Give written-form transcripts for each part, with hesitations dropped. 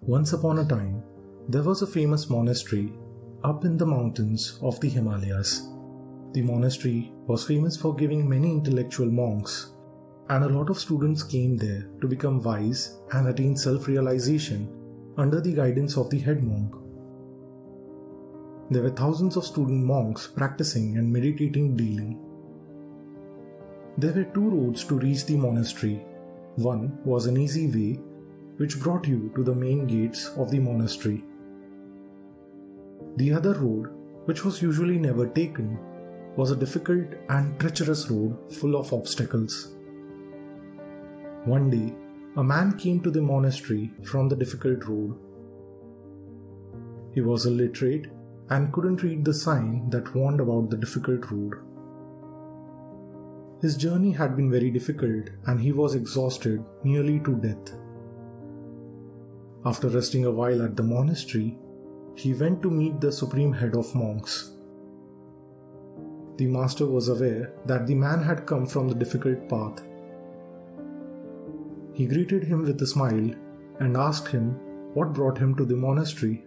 Once upon a time, there was a famous monastery up in the mountains of the Himalayas. The monastery was famous for giving many intellectual monks, and a lot of students came there to become wise and attain self-realization under the guidance of the head monk. There were thousands of student monks practicing and meditating daily. There were two roads to reach the monastery. One was an easy way, which brought you to the main gates of the monastery. The other road, which was usually never taken, was a difficult and treacherous road full of obstacles. One day, a man came to the monastery from the difficult road. He was illiterate and couldn't read the sign that warned about the difficult road. His journey had been very difficult and he was exhausted nearly to death. After resting a while at the monastery, he went to meet the supreme head of monks. The master was aware that the man had come from the difficult path. He greeted him with a smile and asked him what brought him to the monastery.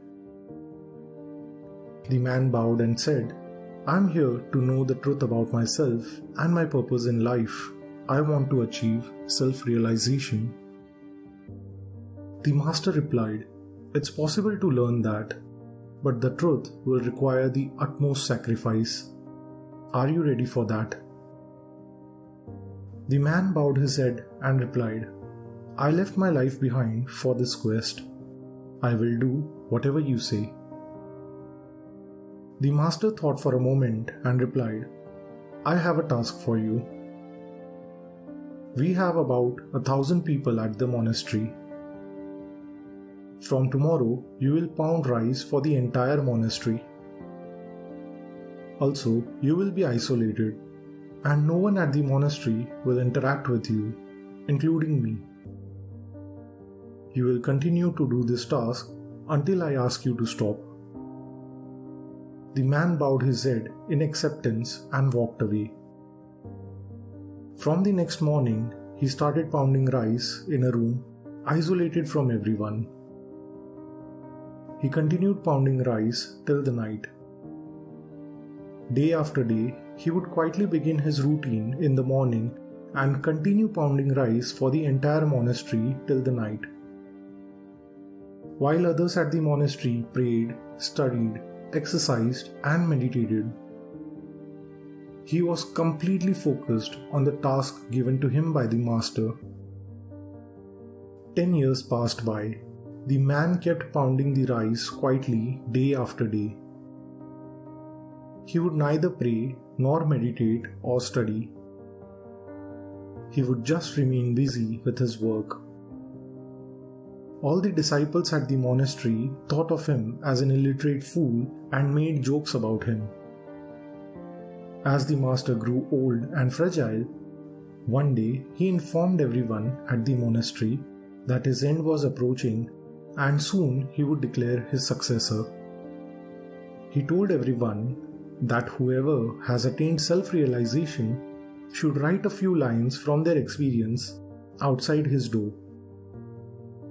The man bowed and said, "I am here to know the truth about myself and my purpose in life. I want to achieve self-realization." The master replied, "It's possible to learn that, but the truth will require the utmost sacrifice. Are you ready for that?" The man bowed his head and replied, "I left my life behind for this quest. I will do whatever you say." The master thought for a moment and replied, "I have a task for you. We have about 1,000 people at the monastery. From tomorrow, you will pound rice for the entire monastery. Also, you will be isolated, and no one at the monastery will interact with you, including me. You will continue to do this task until I ask you to stop." The man bowed his head in acceptance and walked away. From the next morning, he started pounding rice in a room, isolated from everyone. He continued pounding rice till the night. Day after day, he would quietly begin his routine in the morning and continue pounding rice for the entire monastery till the night. While others at the monastery prayed, studied, exercised, and meditated, he was completely focused on the task given to him by the master. 10 years passed by. The man kept pounding the rice quietly day after day. He would neither pray nor meditate or study. He would just remain busy with his work. All the disciples at the monastery thought of him as an illiterate fool and made jokes about him. As the master grew old and fragile, one day he informed everyone at the monastery that his end was approaching and soon he would declare his successor. He told everyone that whoever has attained self-realization should write a few lines from their experience outside his door.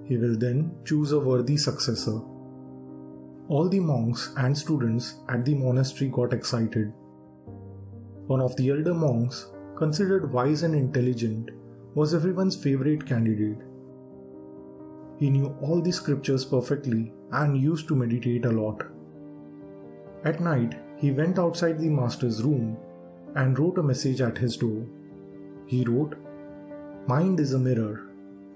He will then choose a worthy successor. All the monks and students at the monastery got excited. One of the elder monks, considered wise and intelligent, was everyone's favorite candidate. He knew all the scriptures perfectly and used to meditate a lot. At night, he went outside the master's room and wrote a message at his door. He wrote, "Mind is a mirror.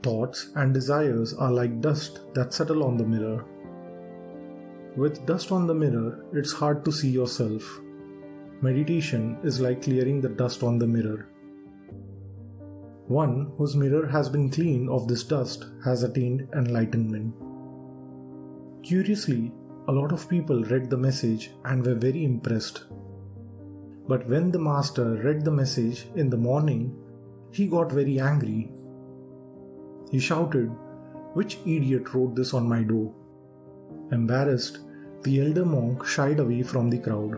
Thoughts and desires are like dust that settle on the mirror. With dust on the mirror, it's hard to see yourself. Meditation is like clearing the dust on the mirror. One whose mirror has been cleaned of this dust has attained enlightenment." Curiously, a lot of people read the message and were very impressed. But when the master read the message in the morning, he got very angry. He shouted, "Which idiot wrote this on my door?" Embarrassed, the elder monk shied away from the crowd.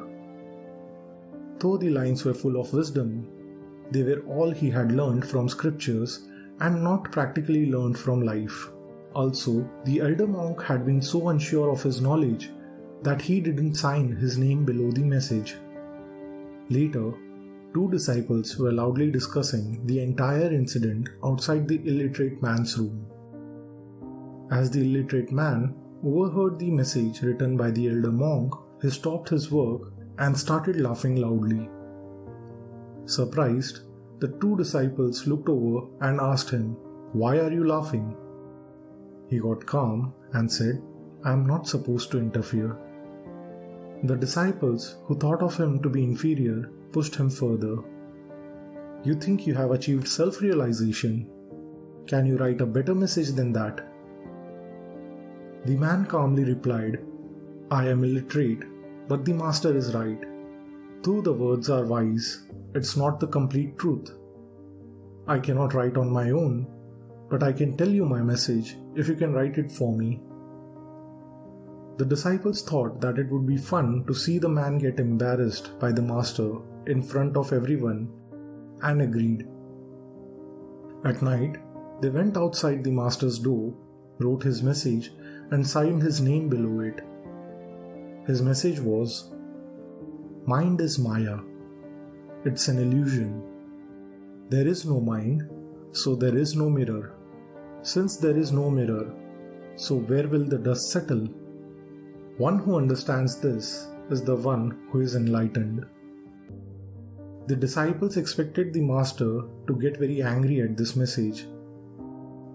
Though the lines were full of wisdom, they were all he had learned from scriptures and not practically learned from life. Also, the elder monk had been so unsure of his knowledge that he didn't sign his name below the message. Later, two disciples were loudly discussing the entire incident outside the illiterate man's room. As the illiterate man overheard the message written by the elder monk, he stopped his work and started laughing loudly. Surprised, the two disciples looked over and asked him, "Why are you laughing?" He got calm and said, "I am not supposed to interfere." The disciples, who thought of him to be inferior, pushed him further. "You think you have achieved self-realization? Can you write a better message than that?" The man calmly replied, "I am illiterate, but the master is right. Though the words are wise, it's not the complete truth. I cannot write on my own, but I can tell you my message if you can write it for me." The disciples thought that it would be fun to see the man get embarrassed by the master in front of everyone and agreed. At night, they went outside the master's door, wrote his message, and signed his name below it. His message was, "Mind is Maya. It's an illusion. There is no mind, so there is no mirror. Since there is no mirror, so where will the dust settle? One who understands this is the one who is enlightened." The disciples expected the master to get very angry at this message.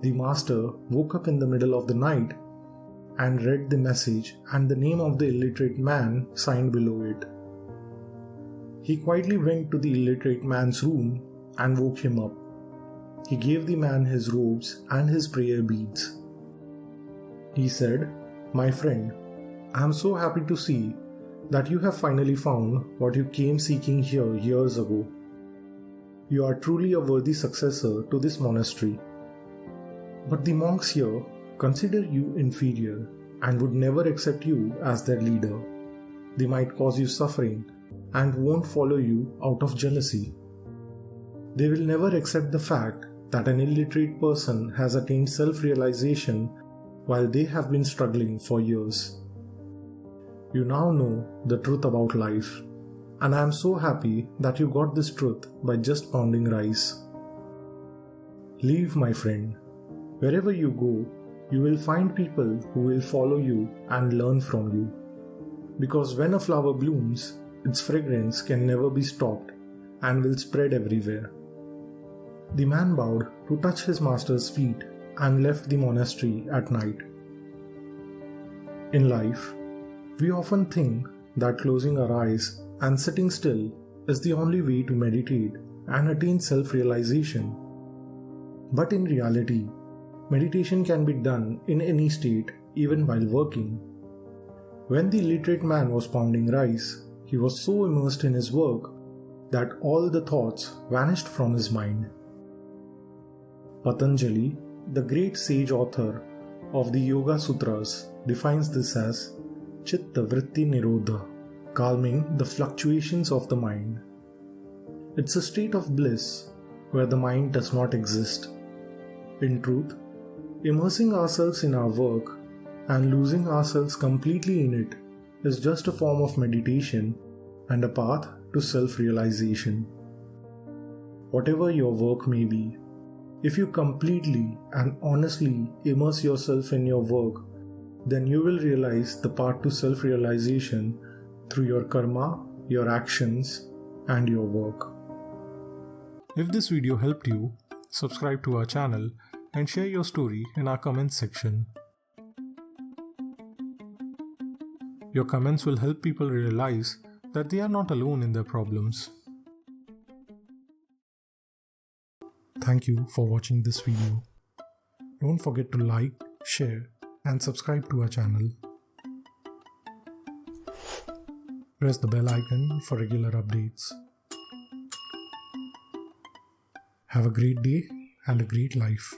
The master woke up in the middle of the night and read the message and the name of the illiterate man signed below it. He quietly went to the illiterate man's room and woke him up. He gave the man his robes and his prayer beads. He said, "My friend, I am so happy to see that you have finally found what you came seeking here years ago. You are truly a worthy successor to this monastery. But the monks here consider you inferior and would never accept you as their leader. They might cause you suffering and won't follow you out of jealousy. They will never accept the fact that an illiterate person has attained self-realization while they have been struggling for years. You now know the truth about life, and I am so happy that you got this truth by just pounding rice. Leave, my friend. Wherever you go, you will find people who will follow you and learn from you. Because when a flower blooms, its fragrance can never be stopped and will spread everywhere." The man bowed to touch his master's feet and left the monastery at night. In life, we often think that closing our eyes and sitting still is the only way to meditate and attain self-realization. But in reality, meditation can be done in any state, even while working. When the illiterate man was pounding rice, he was so immersed in his work that all the thoughts vanished from his mind. Patanjali, the great sage author of the Yoga Sutras, defines this as Chitta Vritti Nirodha, calming the fluctuations of the mind. It's a state of bliss where the mind does not exist. In truth, immersing ourselves in our work and losing ourselves completely in it is just a form of meditation and a path to self-realization. Whatever your work may be, if you completely and honestly immerse yourself in your work, then you will realize the path to self-realization through your karma, your actions, and your work. If this video helped you, subscribe to our channel and share your story in our comments section. Your comments will help people realize that they are not alone in their problems. Thank you for watching this video. Don't forget to like, share, and subscribe to our channel. Press the bell icon for regular updates. Have a great day and a great life.